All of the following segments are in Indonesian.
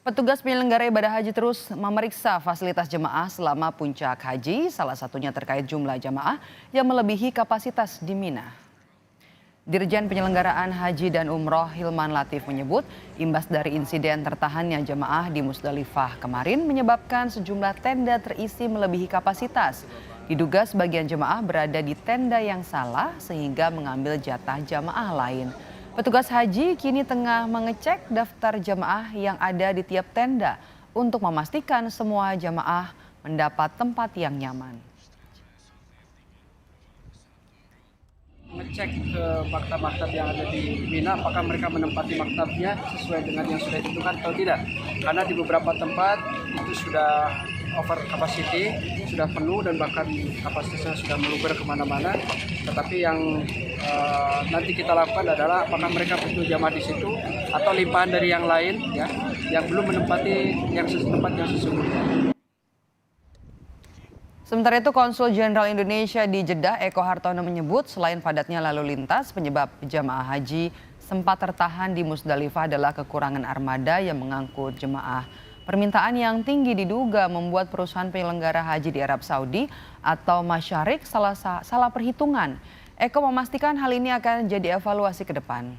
Petugas penyelenggara ibadah haji terus memeriksa fasilitas jemaah selama puncak haji, salah satunya terkait jumlah jemaah yang melebihi kapasitas di Mina. Dirjen Penyelenggaraan Haji dan Umroh Hilman Latif menyebut imbas dari insiden tertahannya jemaah di Musdalifah kemarin menyebabkan sejumlah tenda terisi melebihi kapasitas. Diduga sebagian jemaah berada di tenda yang salah sehingga mengambil jatah jemaah lain. Petugas haji kini tengah mengecek daftar jemaah yang ada di tiap tenda untuk memastikan semua jemaah mendapat tempat yang nyaman. Ngecek ke maktab-maktab yang ada di Mina, apakah mereka menempati maktabnya sesuai dengan yang sudah ditentukan atau tidak. Karena di beberapa tempat itu sudah over capacity, sudah penuh dan bahkan kapasitasnya sudah meluber kemana-mana. Tetapi yang nanti kita lakukan adalah apakah mereka betul jamaah di situ atau limpahan dari yang lain ya, yang belum menempati tempat yang sesungguhnya. Sementara itu, Konsul Jenderal Indonesia di Jeddah, Eko Hartono menyebut selain padatnya lalu lintas, penyebab jemaah haji sempat tertahan di Musdalifah adalah kekurangan armada yang mengangkut jemaah. Permintaan yang tinggi diduga membuat perusahaan penyelenggara haji di Arab Saudi atau Masyarik salah perhitungan. Eko memastikan hal ini akan jadi evaluasi ke depan.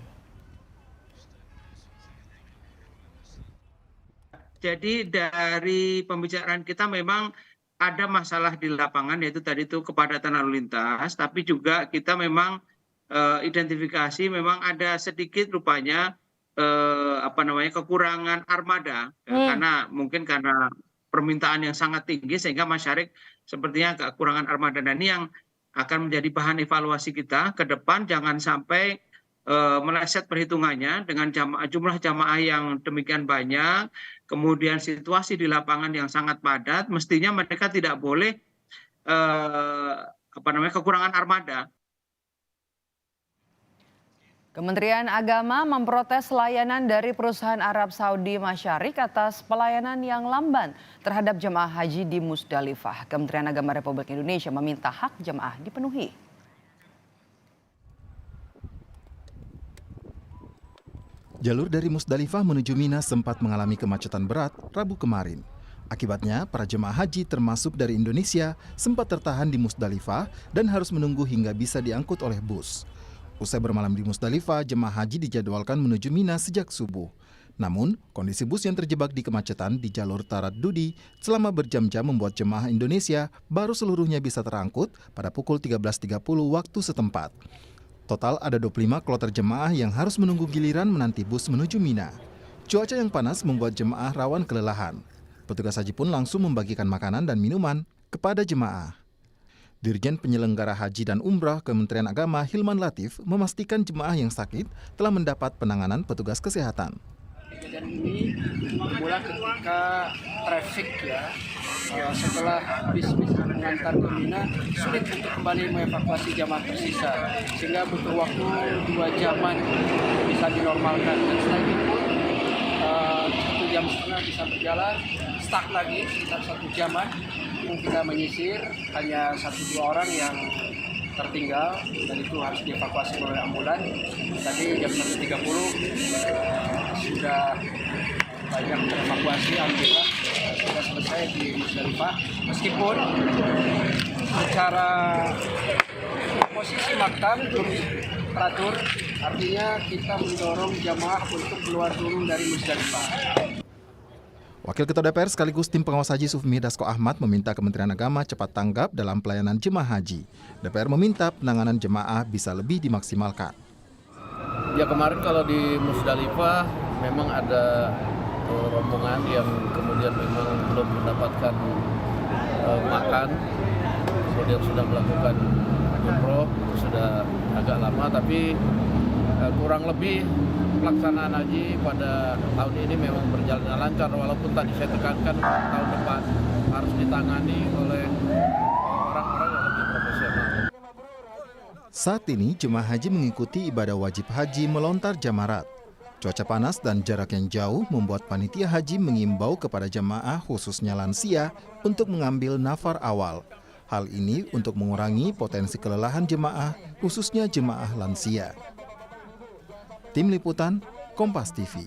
Jadi dari pembicaraan kita memang ada masalah di lapangan, yaitu tadi itu kepadatan lalu lintas, tapi juga kita memang identifikasi memang ada sedikit rupanya kekurangan armada karena permintaan yang sangat tinggi sehingga Masyarik sepertinya kekurangan armada, dan ini yang akan menjadi bahan evaluasi kita ke depan. Jangan sampai meleset perhitungannya dengan jumlah jamaah yang demikian banyak, kemudian situasi di lapangan yang sangat padat, mestinya mereka tidak boleh kekurangan armada. Kementerian Agama memprotes layanan dari perusahaan Arab Saudi Masyarik atas pelayanan yang lamban terhadap jemaah haji di Musdalifah. Kementerian Agama Republik Indonesia meminta hak jemaah dipenuhi. Jalur dari Musdalifah menuju Mina sempat mengalami kemacetan berat Rabu kemarin. Akibatnya, para jemaah haji termasuk dari Indonesia sempat tertahan di Musdalifah dan harus menunggu hingga bisa diangkut oleh bus. Usai bermalam di Musdalifah, jemaah haji dijadwalkan menuju Mina sejak subuh. Namun, kondisi bus yang terjebak di kemacetan di jalur Tarat Dudi selama berjam-jam membuat jemaah Indonesia baru seluruhnya bisa terangkut pada pukul 13.30 waktu setempat. Total ada 25 kloter jemaah yang harus menunggu giliran menanti bus menuju Mina. Cuaca yang panas membuat jemaah rawan kelelahan. Petugas haji pun langsung membagikan makanan dan minuman kepada jemaah. Dirjen Penyelenggara Haji dan Umrah Kementerian Agama Hilman Latif memastikan jemaah yang sakit telah mendapat penanganan petugas kesehatan. Kejadian ini bermula ketika traffic setelah bis-bis mengantar ke Mina sulit untuk kembali mengevakuasi jamaah tersisa, sehingga butuh waktu 2 jaman bisa dinormalkan, dan setelah itu pun 1,5 jam bisa berjalan, stuck lagi sekitar 1 jaman. Kita menyisir, hanya 1-2 orang yang tertinggal dan itu harus dievakuasi oleh ambulan. Tadi jam 1.30 sudah banyak evakuasi, alhamdulillah sudah selesai di Musdalifah. Meskipun secara posisi maktab belum teratur, artinya kita mendorong jamaah untuk keluar turun dari Musdalifah. Wakil Ketua DPR sekaligus tim pengawas haji Sufmi Dasko Ahmad meminta Kementerian Agama cepat tanggap dalam pelayanan jemaah haji. DPR meminta penanganan jemaah bisa lebih dimaksimalkan. Ya, kemarin kalau di Musdalifah memang ada rombongan yang kemudian memang belum mendapatkan makan, kemudian sudah melakukan umroh, sudah agak lama, tapi kurang lebih pelaksanaan haji pada tahun ini memang berjalan lancar, walaupun tadi saya tekankan tahun depan harus ditangani oleh orang-orang yang lebih profesional. Saat ini jemaah haji mengikuti ibadah wajib haji melontar jamarat. Cuaca panas dan jarak yang jauh membuat panitia haji mengimbau kepada jemaah khususnya lansia untuk mengambil nafar awal. Hal ini untuk mengurangi potensi kelelahan jemaah khususnya jemaah lansia. Tim Liputan, Kompas TV.